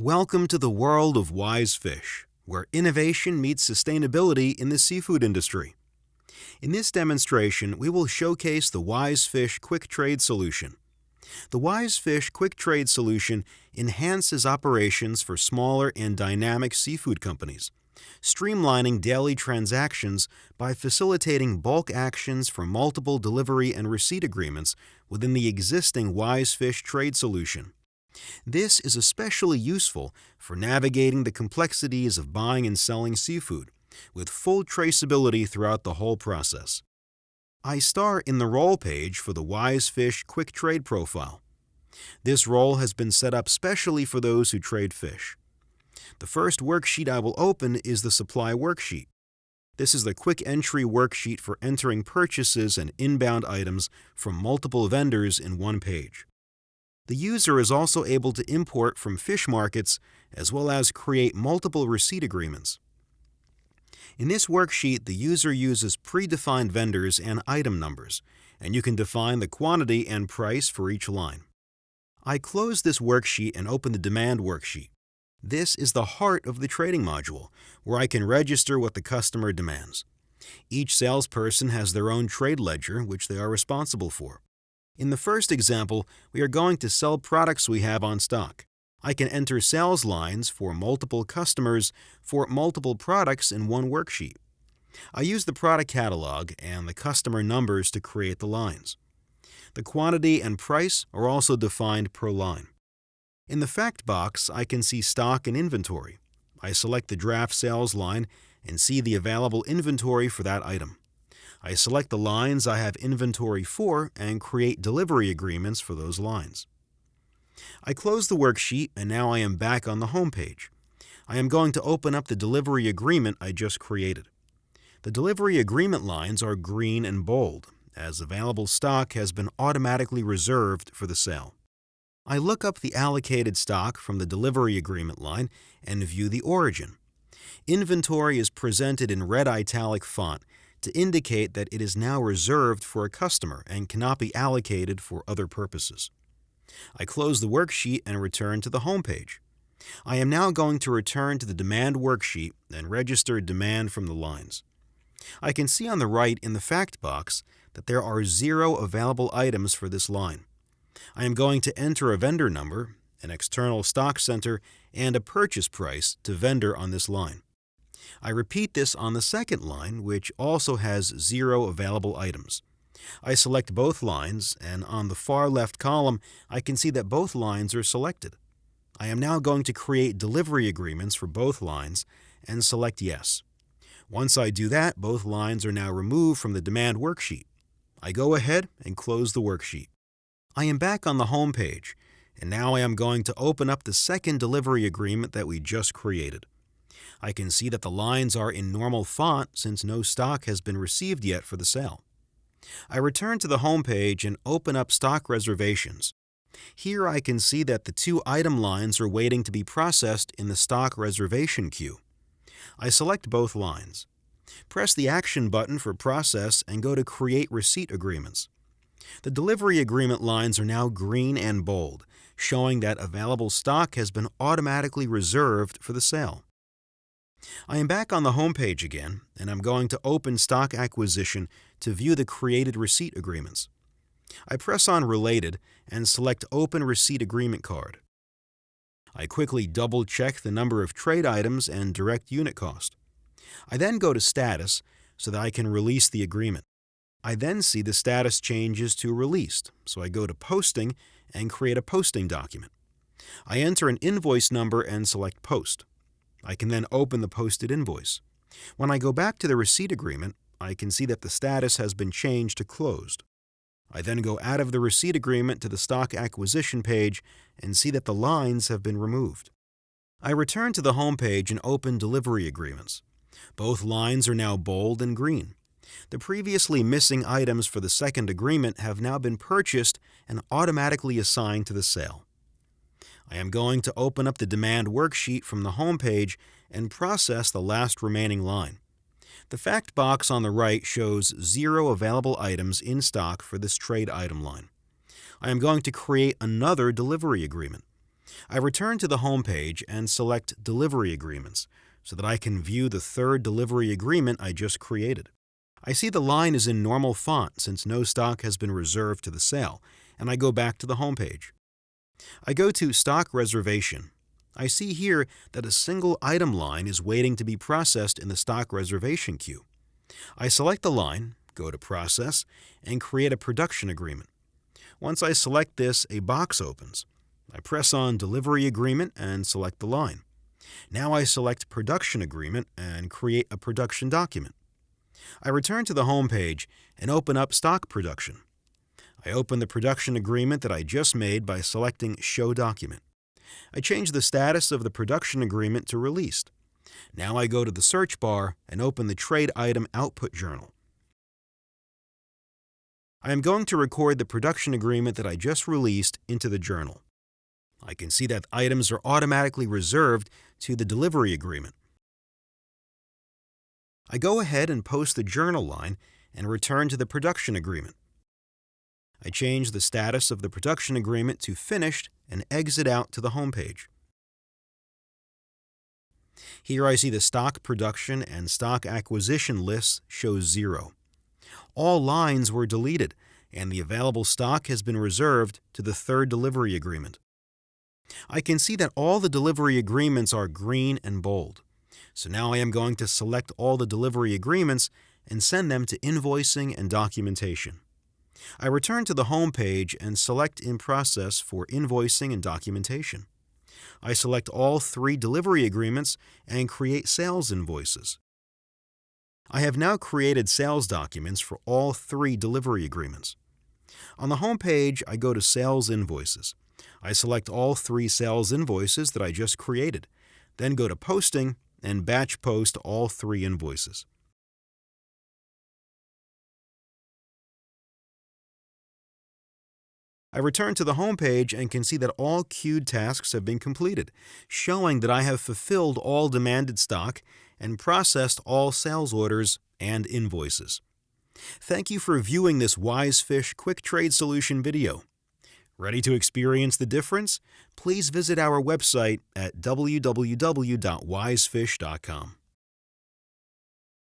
Welcome to the world of Wisefish, where innovation meets sustainability in the seafood industry. In this demonstration, we will showcase the Wisefish Quick Trade solution. The Wisefish Quick Trade solution enhances operations for smaller and dynamic seafood companies, streamlining daily transactions by facilitating bulk actions for multiple delivery and receipt agreements within the existing Wisefish Trade solution. This is especially useful for navigating the complexities of buying and selling seafood, with full traceability throughout the whole process. I star in the role page for the Wisefish Quick Trade profile. This role has been set up specially for those who trade fish. The first worksheet I will open is the supply worksheet. This is the quick entry worksheet for entering purchases and inbound items from multiple vendors in one page. The user is also able to import from fish markets as well as create multiple receipt agreements. In this worksheet, the user uses predefined vendors and item numbers, and you can define the quantity and price for each line. I close this worksheet and open the demand worksheet. This is the heart of the trading module, where I can register what the customer demands. Each salesperson has their own trade ledger, which they are responsible for. In the first example, we are going to sell products we have on stock. I can enter sales lines for multiple customers for multiple products in one worksheet. I use the product catalog and the customer numbers to create the lines. The quantity and price are also defined per line. In the fact box, I can see stock and inventory. I select the draft sales line and see the available inventory for that item. I select the lines I have inventory for and create delivery agreements for those lines. I close the worksheet and now I am back on the home page. I am going to open up the delivery agreement I just created. The delivery agreement lines are green and bold, as available stock has been automatically reserved for the sale. I look up the allocated stock from the delivery agreement line and view the origin. Inventory is presented in red italic font to indicate that it is now reserved for a customer and cannot be allocated for other purposes. I close the worksheet and return to the home page. I am now going to return to the demand worksheet and register demand from the lines. I can see on the right in the fact box that there are 0 available items for this line. I am going to enter a vendor number, an external stock center, and a purchase price to vendor on this line. I repeat this on the second line, which also has 0 available items. I select both lines, and on the far left column, I can see that both lines are selected. I am now going to create delivery agreements for both lines and select Yes. Once I do that, both lines are now removed from the demand worksheet. I go ahead and close the worksheet. I am back on the home page, and now I am going to open up the second delivery agreement that we just created. I can see that the lines are in normal font since no stock has been received yet for the sale. I return to the home page and open up stock reservations. Here I can see that the 2 item lines are waiting to be processed in the stock reservation queue. I select both lines. Press the Action button for Process and go to Create Receipt Agreements. The delivery agreement lines are now green and bold, showing that available stock has been automatically reserved for the sale. I am back on the home page again, and I'm going to open Stock Acquisition to view the created receipt agreements. I press on Related and select Open Receipt Agreement Card. I quickly double-check the number of trade items and direct unit cost. I then go to Status so that I can release the agreement. I then see the status changes to Released, so I go to Posting and create a posting document. I enter an invoice number and select Post. I can then open the posted invoice. When I go back to the receipt agreement, I can see that the status has been changed to Closed. I then go out of the receipt agreement to the stock acquisition page and see that the lines have been removed. I return to the home page and open delivery agreements. Both lines are now bold and green. The previously missing items for the second agreement have now been purchased and automatically assigned to the sale. I am going to open up the demand worksheet from the home page and process the last remaining line. The fact box on the right shows 0 available items in stock for this trade item line. I am going to create another delivery agreement. I return to the home page and select Delivery Agreements so that I can view the third delivery agreement I just created. I see the line is in normal font since no stock has been reserved to the sale, and I go back to the home page. I go to Stock Reservation. I see here that a single item line is waiting to be processed in the stock reservation queue. I select the line, go to Process, and create a production agreement. Once I select this, a box opens. I press on Delivery Agreement and select the line. Now I select Production Agreement and create a production document. I return to the home page and open up Stock Production. I open the production agreement that I just made by selecting Show Document. I change the status of the production agreement to Released. Now I go to the search bar and open the Trade Item Output Journal. I am going to record the production agreement that I just released into the journal. I can see that items are automatically reserved to the delivery agreement. I go ahead and post the journal line and return to the production agreement. I change the status of the production agreement to Finished and exit out to the home page. Here I see the stock production and stock acquisition lists show 0. All lines were deleted, and the available stock has been reserved to the third delivery agreement. I can see that all the delivery agreements are green and bold. So now I am going to select all the delivery agreements and send them to Invoicing and Documentation. I return to the home page and select In Process for Invoicing and Documentation. I select all 3 delivery agreements and create sales invoices. I have now created sales documents for all 3 delivery agreements. On the home page, I go to Sales Invoices. I select all 3 sales invoices that I just created, then go to Posting and batch post all 3 invoices. I return to the home page and can see that all queued tasks have been completed, showing that I have fulfilled all demanded stock and processed all sales orders and invoices. Thank you for viewing this Wisefish Quick Trade Solution video. Ready to experience the difference? Please visit our website at www.wisefish.com.